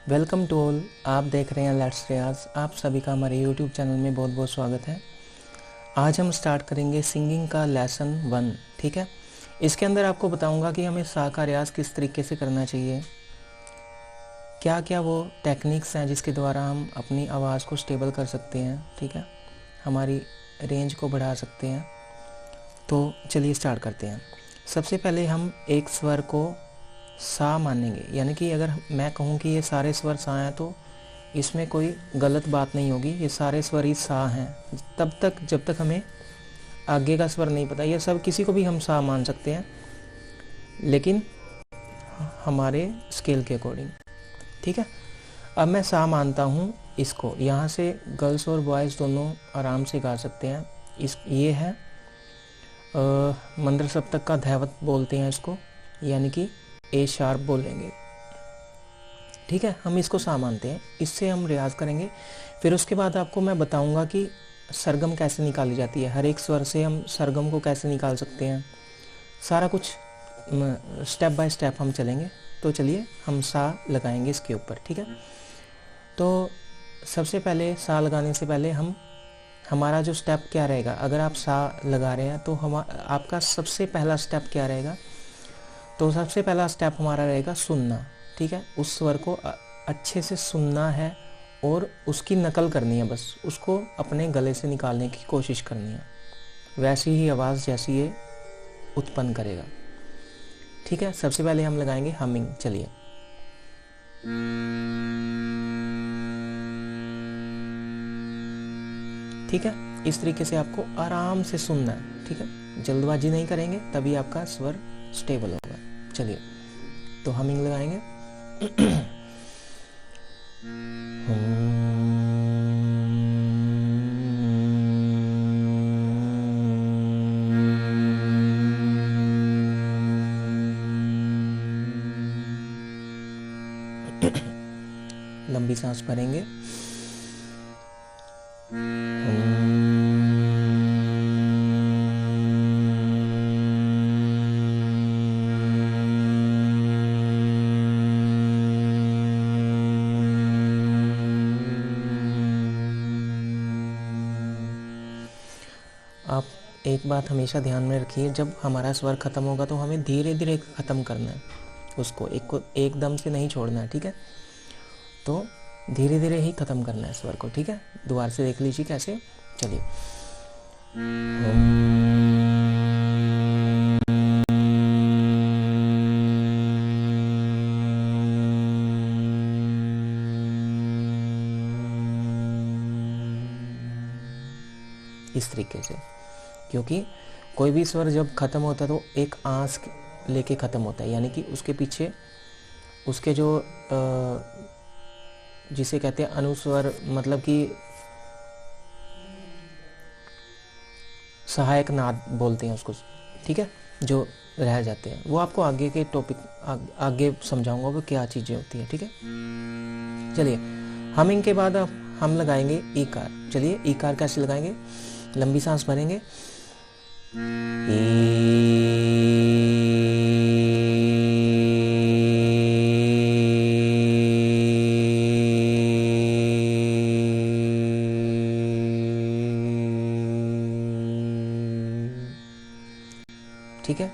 Welcome to all. आप देख रहे हैं लेट्स रियाज। आप सभी का हमारे यूट्यूब चैनल में बहुत बहुत स्वागत है। आज हम स्टार्ट करेंगे सिंगिंग का लेसन 1। ठीक है, इसके अंदर आपको बताऊंगा कि हमें सा का रियाज किस तरीके से करना चाहिए, क्या क्या वो टेक्निक्स हैं जिसके द्वारा हम अपनी आवाज़ को स्टेबल कर सकते हैं। ठीक है, हमारी रेंज को बढ़ा सकते हैं। तो चलिए स्टार्ट करते हैं। सबसे पहले हम एक स्वर को सा मानेंगे, यानी कि अगर मैं कहूँ कि ये सारे स्वर सा हैं तो इसमें कोई गलत बात नहीं होगी। ये सारे स्वर ही सा हैं तब तक जब तक हमें आगे का स्वर नहीं पता। ये सब किसी को भी हम सा मान सकते हैं, लेकिन हमारे स्केल के अकॉर्डिंग। ठीक है, अब मैं सा मानता हूँ इसको। यहाँ से गर्ल्स और बॉयज़ दोनों आराम से गा सकते हैं। ये है मंद्र सप्तक का धैवत बोलते हैं इसको, यानी कि ए शार्प बोलेंगे। ठीक है, हम इसको सा मानते हैं, इससे हम रियाज करेंगे। फिर उसके बाद आपको मैं बताऊंगा कि सरगम कैसे निकाली जाती है, हर एक स्वर से हम सरगम को कैसे निकाल सकते हैं। सारा कुछ स्टेप बाय स्टेप हम चलेंगे। तो चलिए हम सा लगाएंगे इसके ऊपर। ठीक है, तो सबसे पहले सा लगाने से पहले हमारा जो स्टेप क्या रहेगा, अगर आप सा लगा रहे हैं तो आपका सबसे पहला स्टेप क्या रहेगा। तो सबसे पहला स्टेप हमारा रहेगा सुनना। ठीक है, उस स्वर को अच्छे से सुनना है और उसकी नकल करनी है, बस उसको अपने गले से निकालने की कोशिश करनी है, वैसी ही आवाज़ जैसी ये उत्पन्न करेगा। ठीक है, सबसे पहले हम लगाएंगे हमिंग। चलिए, ठीक है, इस तरीके से आपको आराम से सुनना है। ठीक है, जल्दबाजी नहीं करेंगे, तभी आपका स्वर स्टेबल होगा। चलिए, तो हमिंग लगाएंगे। लंबी सांस भरेंगे। आप एक बात हमेशा ध्यान में रखिए, जब हमारा स्वर ख़त्म होगा तो हमें धीरे धीरे ख़त्म करना है उसको, एकदम से नहीं छोड़ना है। ठीक है, तो धीरे धीरे ही ख़त्म करना है स्वर को। ठीक है, दोबारा से देख लीजिए कैसे। चलिए, इस तरीके से, क्योंकि कोई भी स्वर जब ख़त्म होता है तो एक आंस लेके ख़त्म होता है, यानी कि उसके पीछे उसके जो जिसे कहते हैं अनुस्वर, मतलब कि सहायक नाद बोलते हैं उसको। ठीक है, जो रह जाते हैं वो आपको आगे के टॉपिक आगे समझाऊंगा वो क्या चीज़ें होती हैं। ठीक है, चलिए, हमिंग के बाद हम लगाएंगे ईकार। चलिए, ईकार कैसे लगाएंगे, लंबी सांस भरेंगे। ठीक है,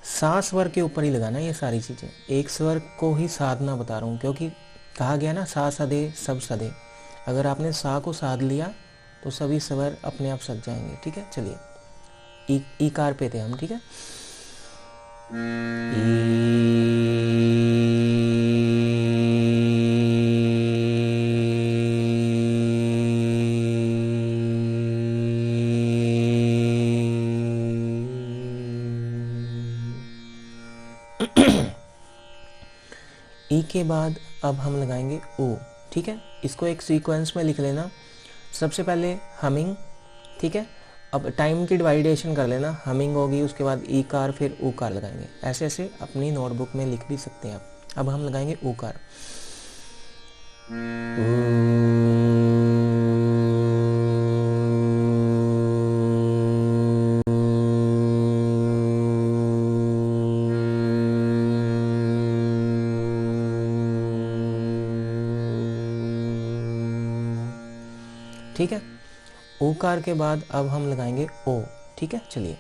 सा स्वर के ऊपर ही लगाना ये सारी चीज़ें, एक स्वर को ही साधना बता रहा हूँ, क्योंकि कहा गया ना सा सदे सब सदे। अगर आपने सा को साध लिया तो सभी स्वर अपने आप सज जाएंगे। ठीक है, चलिए, ईकार पे थे हम। ठीक है, ई के बाद अब हम लगाएंगे ओ। ठीक है, इसको एक सीक्वेंस में लिख लेना। सबसे पहले हमिंग। ठीक है, अब टाइम की डिवाइडेशन कर लेना, हमिंग होगी उसके बाद ई कार फिर ऊ कार लगाएंगे। ऐसे ऐसे अपनी नोटबुक में लिख भी सकते हैं आप। अब हम लगाएंगे ऊ कार। ठीक है। ओकार के बाद अब हम लगाएंगे ओ, ठीक है। चलिए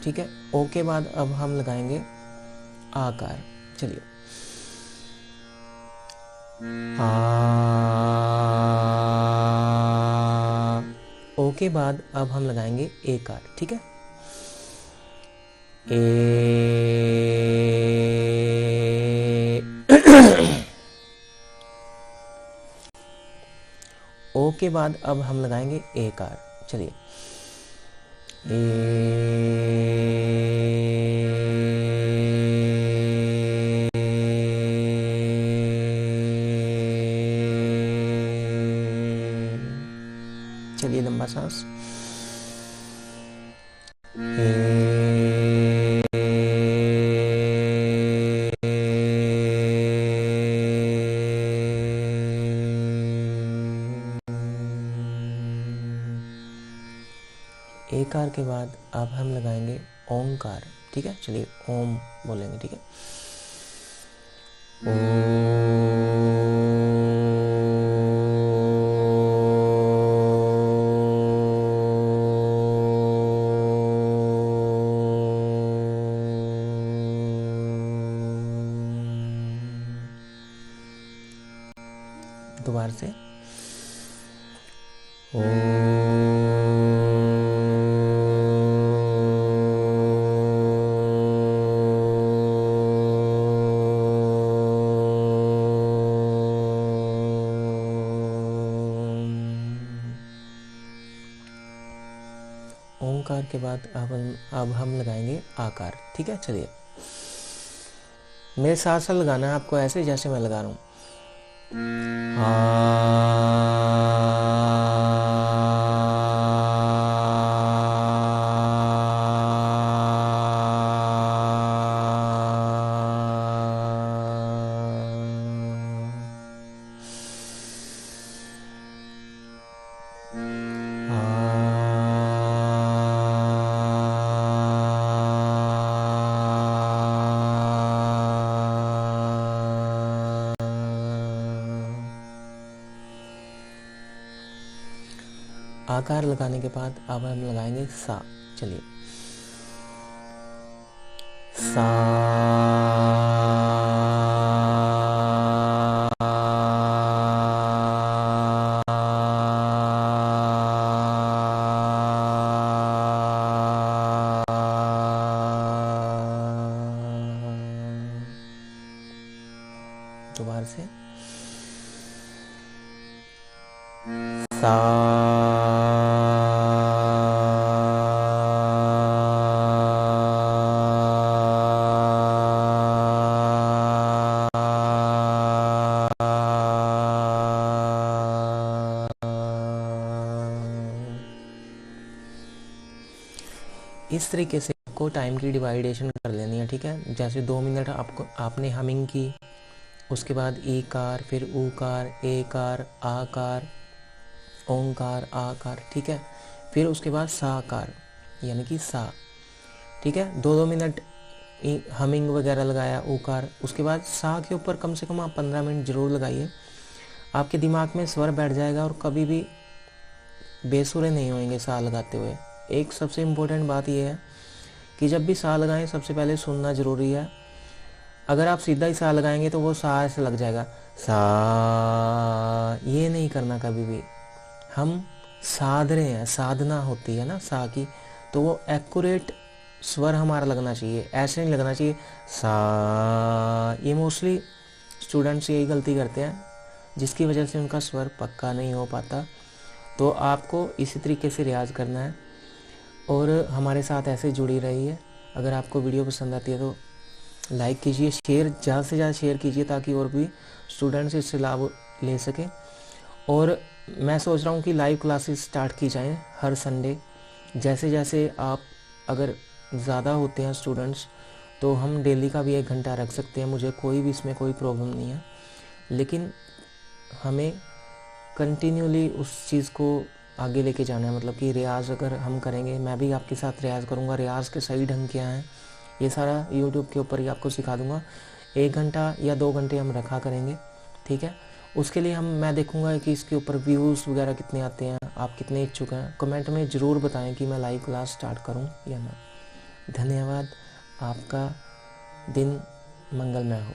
ठीक है। ओ के बाद अब हम लगाएंगे आकार। चलिए आ। ओ के बाद अब हम लगाएंगे एकार, ठीक है। ए ओ के बाद अब हम लगाएंगे एकार। चलिए चलिए लंबा सांस। एकार के बाद अब हम लगाएंगे ओंकार, ठीक है। चलिए ओम बोलेंगे, ठीक है। दोबारा से ओंकार के बाद अब हम लगाएंगे आकार, ठीक है। चलिए मेरे साथ साथ लगाना है आपको, ऐसे जैसे मैं लगा रहा हूँ। आकार लगाने के बाद अब हम लगाएंगे सा। चलिए सा दोबारा से सा इस तरीके से आपको टाइम की डिवाइडेशन कर लेनी है, ठीक है। जैसे 2 मिनट आपने हमिंग की, उसके बाद ई कार, फिर ऊ कार, ए कार, आ कार, ओंकार, आकार, ठीक है। फिर उसके बाद सा कार यानी कि सा, ठीक है। 2-2 मिनट हमिंग वगैरह लगाया ऊकार, उसके बाद सा के ऊपर कम से कम आप 15 मिनट ज़रूर लगाइए। आपके दिमाग में स्वर बैठ जाएगा और कभी भी बेसुरे नहीं होंगे सा लगाते हुए। एक सबसे इम्पोर्टेंट बात यह है कि जब भी सा लगाएं सबसे पहले सुनना ज़रूरी है। अगर आप सीधा ही सा लगाएंगे तो वो सा ऐसे लग जाएगा, सा, ये नहीं करना कभी भी। हम साध रहे हैं, साधना होती है ना सा की, तो वो एक्यूरेट स्वर हमारा लगना चाहिए, ऐसे नहीं लगना चाहिए सा। ये मोस्टली स्टूडेंट्स यही गलती करते हैं जिसकी वजह से उनका स्वर पक्का नहीं हो पाता। तो आपको इसी तरीके से रियाज़ करना है और हमारे साथ ऐसे जुड़ी रहिए। अगर आपको वीडियो पसंद आती है तो लाइक कीजिए, शेयर ज़्यादा से ज़्यादा शेयर कीजिए ताकि और भी स्टूडेंट्स इससे लाभ ले सकें। और मैं सोच रहा हूँ कि लाइव क्लासेस स्टार्ट की जाएं हर संडे। जैसे जैसे आप अगर ज़्यादा होते हैं स्टूडेंट्स तो हम डेली का भी 1 घंटा रख सकते हैं, मुझे कोई भी इसमें कोई प्रॉब्लम नहीं है। लेकिन हमें कंटिन्यूली उस चीज़ को आगे लेके जाना है, मतलब कि रियाज़ अगर हम करेंगे, मैं भी आपके साथ रियाज़ करूँगा, रियाज़ के सही ढंग क्या है ये सारा यूट्यूब के ऊपर ही आपको सिखा दूँगा। 1 घंटा या 2 घंटे हम रखा करेंगे, ठीक है। उसके लिए मैं देखूँगा कि इसके ऊपर व्यूज़ वगैरह कितने आते हैं, आप कितने इच्छुक हैं। कमेंट में ज़रूर बताएं कि मैं लाइव क्लास स्टार्ट करूँ या ना। धन्यवाद, आपका दिन मंगलमय हो।